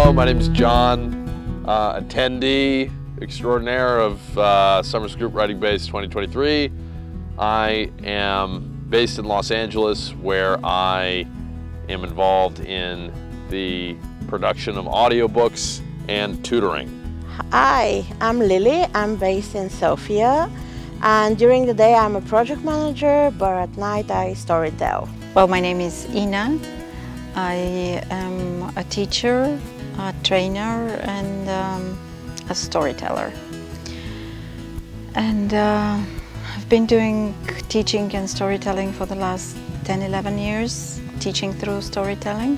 Hello, my name is John, attendee extraordinaire of Summer Scriptwriting Base 2023. I am based in Los Angeles, where I am involved in the production of audiobooks and tutoring. Hi, I'm Lilly. I'm based in Sofia, and during the day I'm a project manager, but at night I storytell. Well, my name is Ina. I am a teacher, a trainer, and a storyteller. And I've been doing teaching and storytelling for the last 10-11 years, teaching through storytelling.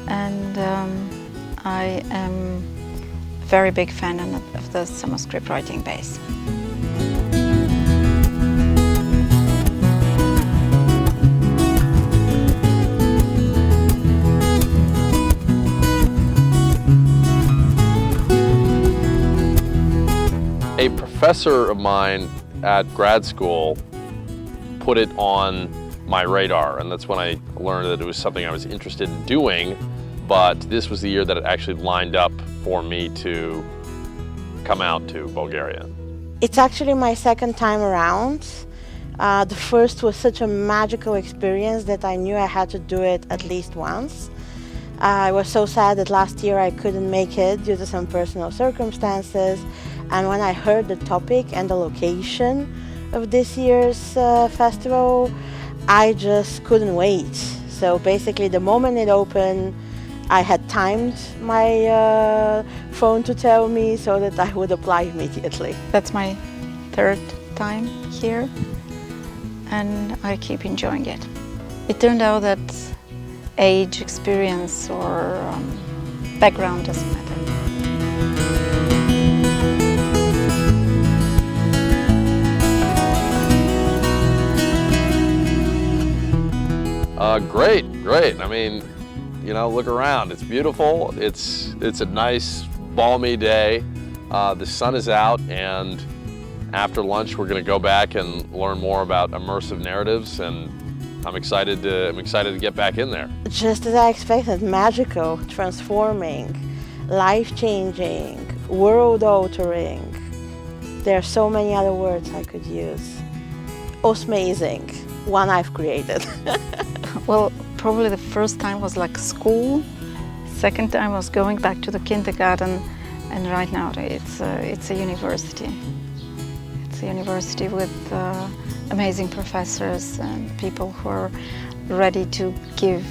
And I am a very big fan of the Summer Scriptwriting Base. A professor of mine at grad school put it on my radar, and that's when I learned that it was something I was interested in doing, but this was the year that it actually lined up for me to come out to Bulgaria. It's actually my second time around. The first was such a magical experience that I knew I had to do it at least once. I was so sad that last year I couldn't make it due to some personal circumstances. And when I heard the topic and the location of this year's festival, I just couldn't wait. So basically the moment it opened, I had timed my phone to tell me so that I would apply immediately. That's my third time here, and I keep enjoying it. It turned out that age, experience, or background doesn't matter. Great. I mean, you know, look around. It's beautiful. It's a nice, balmy day. The sun is out, and after lunch, we're going to go back and learn more about immersive narratives. And I'm excited to get back in there. Just as I expected, magical, transforming, life-changing, world-altering. There are so many other words I could use. Amazing, one I've created. Well, probably the first time was like school. Second time was going back to the kindergarten, and right now it's a university. It's a university with amazing professors and people who are ready to give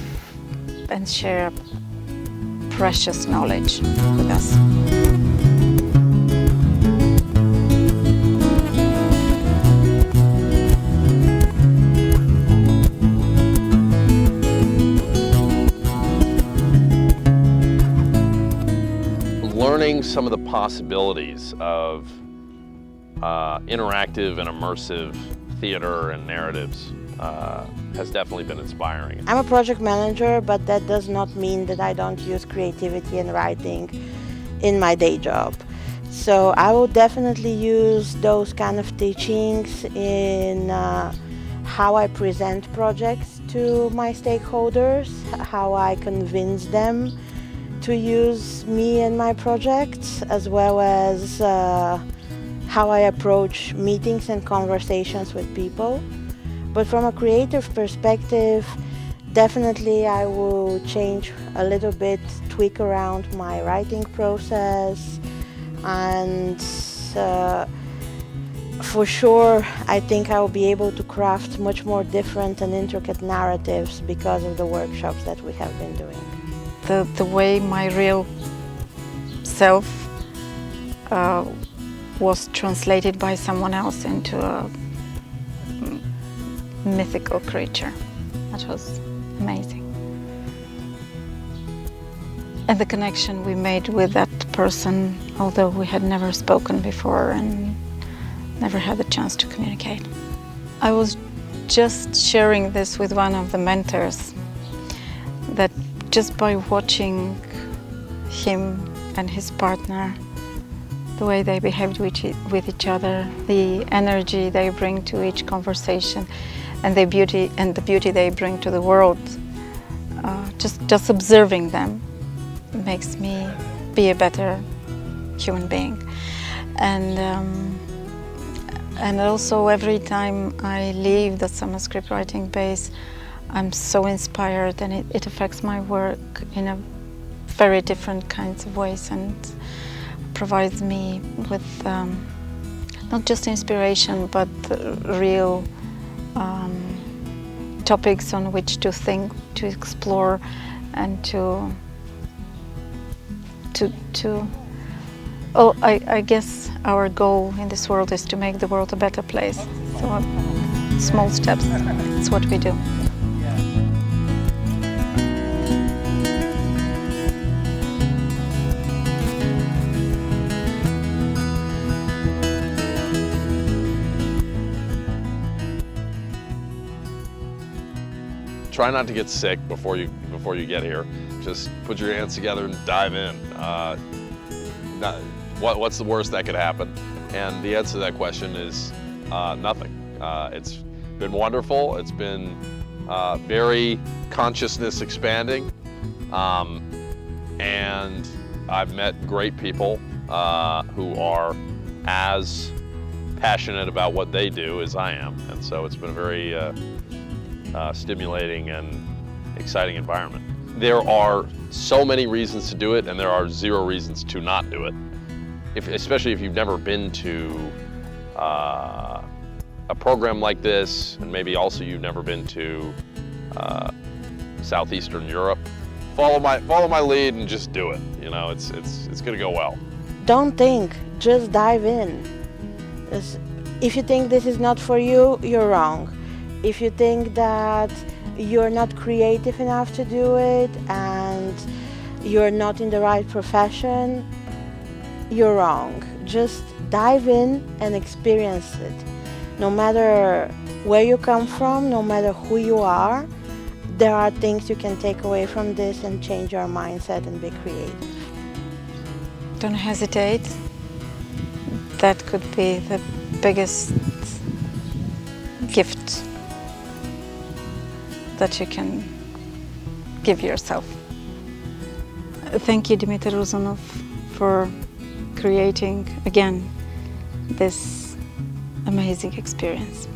and share precious knowledge with us. Learning some of the possibilities of interactive and immersive theater and narratives has definitely been inspiring. I'm a project manager, but that does not mean that I don't use creativity and writing in my day job. So I will definitely use those kind of teachings in how I present projects to my stakeholders, how I convince them to use me and my projects, as well as how I approach meetings and conversations with people. But from a creative perspective, definitely I will change a little bit, tweak around my writing process, and for sure I think I will be able to craft much more different and intricate narratives because of the workshops that we have been doing. The way my real self was translated by someone else into a mythical creature. That was amazing. And the connection we made with that person, although we had never spoken before and never had the chance to communicate. I was just sharing this with one of the mentors, that just by watching him and his partner, the way they behaved with each other, the energy they bring to each conversation, and the beauty they bring to the world, just observing them makes me be a better human being. And also every time I leave the summer scriptwriting base, I'm so inspired, and it affects my work in a very different kinds of ways, and provides me with not just inspiration, but real topics on which to think, to explore, and I guess our goal in this world is to make the world a better place. So small steps, it's what we do. Try not to get sick before you get here. Just put your hands together and dive in. What's the worst that could happen? And the answer to that question is nothing. It's been wonderful. It's been very consciousness expanding, and I've met great people who are as passionate about what they do as I am, and so it's been a very stimulating and exciting environment. There are so many reasons to do it, and there are zero reasons to not do it. Especially if you've never been to a program like this, and maybe also you've never been to Southeastern Europe. Follow my lead and just do it. You know, it's going to go well. Don't think, just dive in. If you think this is not for you, you're wrong. If you think that you're not creative enough to do it and you're not in the right profession, you're wrong. Just dive in and experience it. No matter where you come from, no matter who you are, there are things you can take away from this and change your mindset and be creative. Don't hesitate. That could be the biggest gift that you can give yourself. Thank you, Dmitry Rosenbluth, for creating, again, this amazing experience.